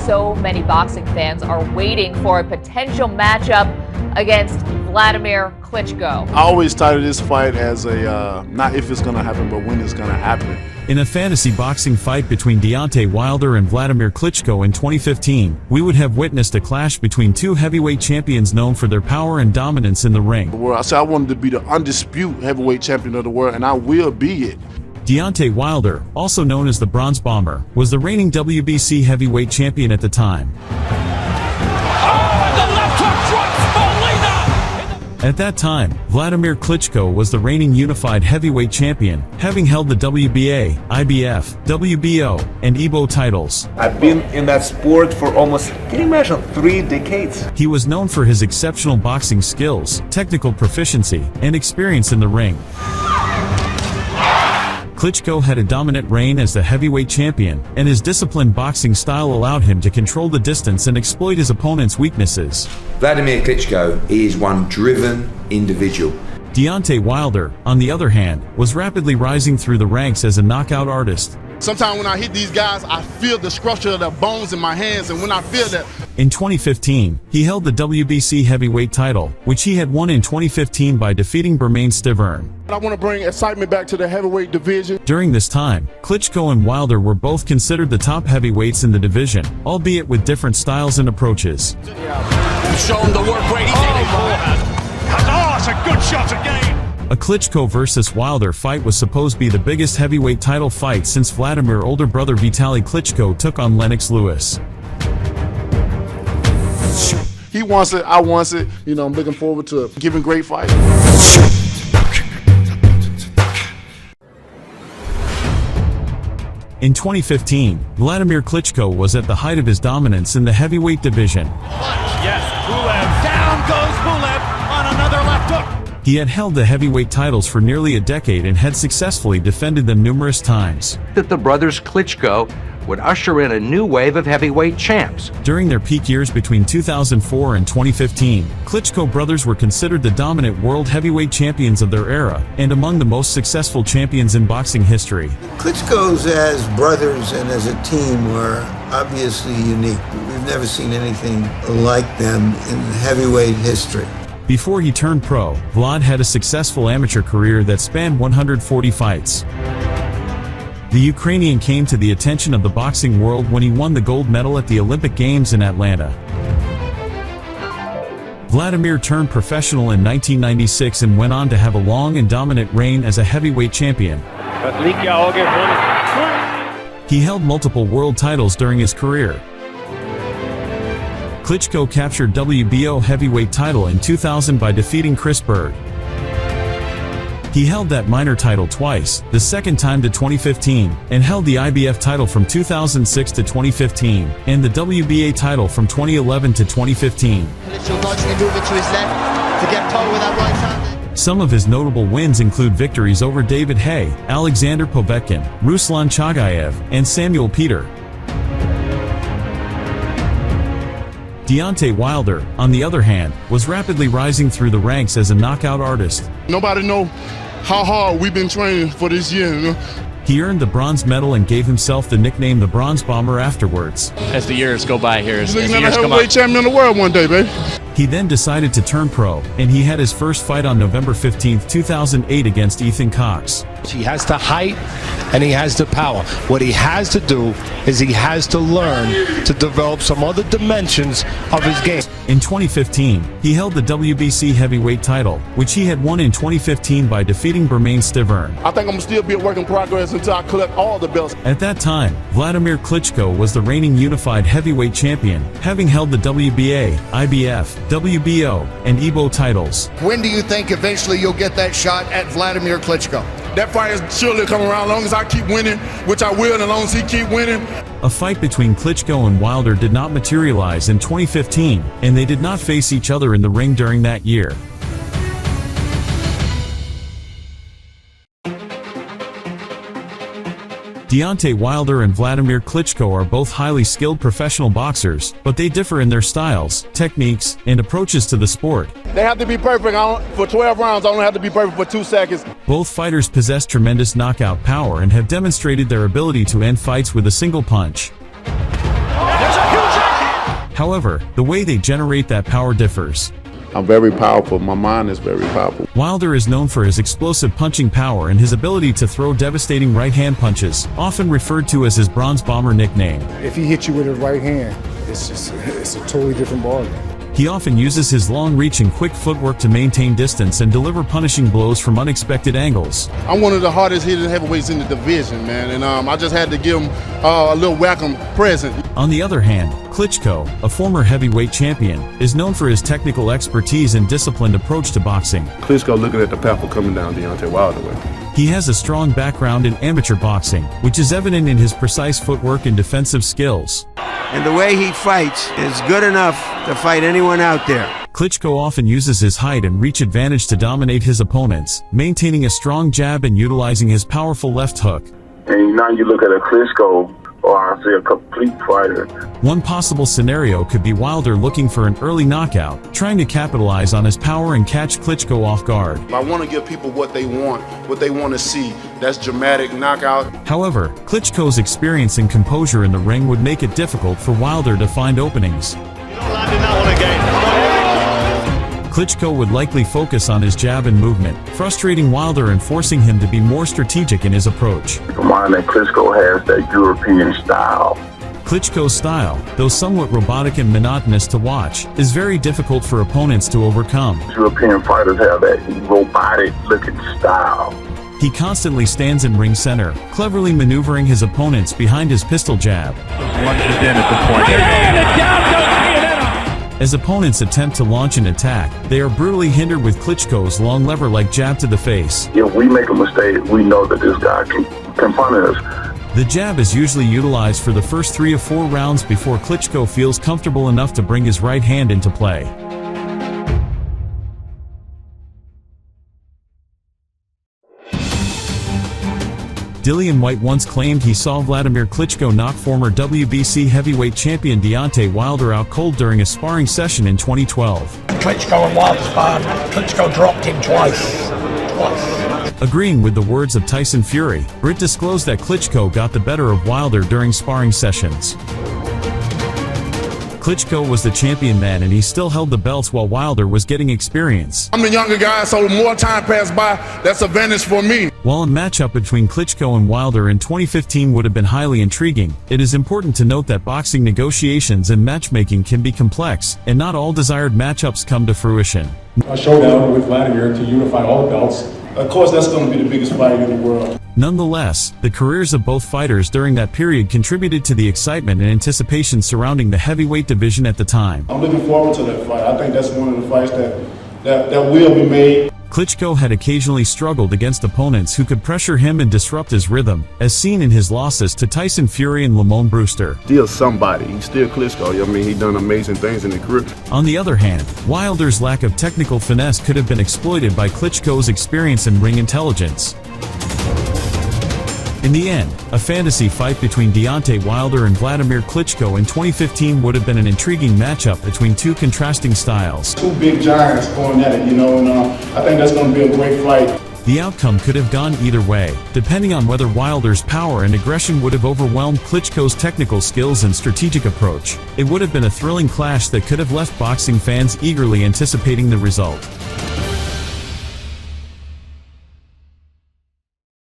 so many boxing fans are waiting for a potential matchup against Wladimir Klitschko. I always titled this fight as a, not if it's going to happen, but when it's going to happen. In a fantasy boxing fight between Deontay Wilder and Wladimir Klitschko in 2015, we would have witnessed a clash between two heavyweight champions known for their power and dominance in the ring. I said I wanted to be the undisputed heavyweight champion of the world, and I will be it. Deontay Wilder, also known as the Bronze Bomber, was the reigning WBC heavyweight champion at the time. At that time, Wladimir Klitschko was the reigning unified heavyweight champion, having held the WBA, IBF, WBO, and EBO titles. I've been in that sport for almost, can you imagine, 3 decades. He was known for his exceptional boxing skills, technical proficiency, and experience in the ring. Klitschko had a dominant reign as the heavyweight champion, and his disciplined boxing style allowed him to control the distance and exploit his opponent's weaknesses. Wladimir Klitschko is one driven individual. Deontay Wilder, on the other hand, was rapidly rising through the ranks as a knockout artist. Sometimes when I hit these guys, I feel the structure of the bones in my hands, and when I feel that... In 2015, he held the WBC heavyweight title, which he had won in 2015 by defeating Bermane Stiverne. I want to bring excitement back to the heavyweight division. During this time, Klitschko and Wilder were both considered the top heavyweights in the division, albeit with different styles and approaches. Show him the work rate. It's a good shot again. A Klitschko versus Wilder fight was supposed to be the biggest heavyweight title fight since Vladimir's older brother Vitaly Klitschko took on Lennox Lewis. He wants it, I want it. You know, I'm looking forward to giving great fights. In 2015, Wladimir Klitschko was at the height of his dominance in the heavyweight division. Yes, Pulev. Down goes Pulev on another left hook. He had held the heavyweight titles for nearly a decade and had successfully defended them numerous times. That the brothers Klitschko would usher in a new wave of heavyweight champs. During their peak years between 2004 and 2015, Klitschko brothers were considered the dominant world heavyweight champions of their era and among the most successful champions in boxing history. Klitschko's as brothers and as a team were obviously unique. We've never seen anything like them in heavyweight history. Before he turned pro, Vlad had a successful amateur career that spanned 140 fights. The Ukrainian came to the attention of the boxing world when he won the gold medal at the Olympic Games in Atlanta. Wladimir turned professional in 1996 and went on to have a long and dominant reign as a heavyweight champion. He held multiple world titles during his career. Klitschko captured WBO heavyweight title in 2000 by defeating Chris Bird. He held that minor title twice, the second time to 2015, and held the IBF title from 2006 to 2015, and the WBA title from 2011 to 2015. Some of his notable wins include victories over David Haye, Alexander Povetkin, Ruslan Chagayev, and Samuel Peter. Deontay Wilder, on the other hand, was rapidly rising through the ranks as a knockout artist. Nobody knows how hard we've been training for this year, you know? He earned the bronze medal and gave himself the nickname the Bronze Bomber afterwards. As the years go by here, as the looking at years a come heavyweight up. champion of the world one day, baby. He then decided to turn pro, and he had his first fight on November 15, 2008 against Ethan Cox. He has the height and he has the power. What he has to do is he has to learn to develop some other dimensions of his game. In 2015, he held the WBC heavyweight title, which he had won in 2015 by defeating Bermane Stiverne. I think I'm going to still be a work in progress until I collect all the belts. At that time, Wladimir Klitschko was the reigning unified heavyweight champion, having held the WBA, IBF, WBO, and EBO titles. When do you think eventually you'll get that shot at Wladimir Klitschko? That fight is surely coming around. As long as I keep winning, which I will, and as long as he keep winning. A fight between Klitschko and Wilder did not materialize in 2015, and they did not face each other in the ring during that year. Deontay Wilder and Wladimir Klitschko are both highly skilled professional boxers, but they differ in their styles, techniques, and approaches to the sport. They have to be perfect. For 12 rounds, I only have to be perfect for 2 seconds. Both fighters possess tremendous knockout power and have demonstrated their ability to end fights with a single punch. There's a huge However, the way they generate that power differs. I'm very powerful. My mind is very powerful. Wilder is known for his explosive punching power and his ability to throw devastating right-hand punches, often referred to as his Bronze Bomber nickname. If he hits you with his right hand, it's a totally different ballgame. He often uses his long reach and quick footwork to maintain distance and deliver punishing blows from unexpected angles. I'm one of the hardest hitting heavyweights in the division, man, and I just had to give him a little welcome present. On the other hand, Klitschko, a former heavyweight champion, is known for his technical expertise and disciplined approach to boxing. Klitschko looking at the pepper coming down Deontay Wilder way. He has a strong background in amateur boxing, which is evident in his precise footwork and defensive skills. And the way he fights is good enough to fight anyone out there. Klitschko often uses his height and reach advantage to dominate his opponents, maintaining a strong jab and utilizing his powerful left hook. And now you look at a Klitschko, or I say a complete fighter. One possible scenario could be Wilder looking for an early knockout, trying to capitalize on his power and catch Klitschko off guard. I want to give people what they want to see. That's dramatic knockout. However, Klitschko's experience and composure in the ring would make it difficult for Wilder to find openings. Klitschko would likely focus on his jab and movement, frustrating Wilder and forcing him to be more strategic in his approach. Keep in mind that Klitschko has that European style. Klitschko's style, though somewhat robotic and monotonous to watch, is very difficult for opponents to overcome. European fighters have that robotic-looking style. He constantly stands in ring center, cleverly maneuvering his opponents behind his pistol jab. As opponents attempt to launch an attack, they are brutally hindered with Klitschko's long lever-like jab to the face. If we make a mistake, we know that this guy can punish us. The jab is usually utilized for the first 3 or 4 rounds before Klitschko feels comfortable enough to bring his right hand into play. Dillian White once claimed he saw Wladimir Klitschko knock former WBC heavyweight champion Deontay Wilder out cold during a sparring session in 2012. Klitschko and Wilder sparred. Klitschko dropped him twice. Agreeing with the words of Tyson Fury, Britt disclosed that Klitschko got the better of Wilder during sparring sessions. Klitschko was the champion then, and he still held the belts while Wilder was getting experience. I'm the younger guy, so the more time passed by, that's a advantage for me. While a matchup between Klitschko and Wilder in 2015 would have been highly intriguing, it is important to note that boxing negotiations and matchmaking can be complex, and not all desired matchups come to fruition. A showdown with Wladimir to unify all the belts. Of course, that's going to be the biggest fight in the world. Nonetheless, the careers of both fighters during that period contributed to the excitement and anticipation surrounding the heavyweight division at the time. I'm looking forward to that fight. I think that's one of the fights that will be made. Klitschko had occasionally struggled against opponents who could pressure him and disrupt his rhythm, as seen in his losses to Tyson Fury and Lamone Brewster. Still somebody. He's still Klitschko. I mean, he's done amazing things in his career. On the other hand, Wilder's lack of technical finesse could have been exploited by Klitschko's experience and ring intelligence. In the end, a fantasy fight between Deontay Wilder and Wladimir Klitschko in 2015 would have been an intriguing matchup between two contrasting styles. Two big giants going at it, and I think that's going to be a great fight. The outcome could have gone either way, depending on whether Wilder's power and aggression would have overwhelmed Klitschko's technical skills and strategic approach. It would have been a thrilling clash that could have left boxing fans eagerly anticipating the result.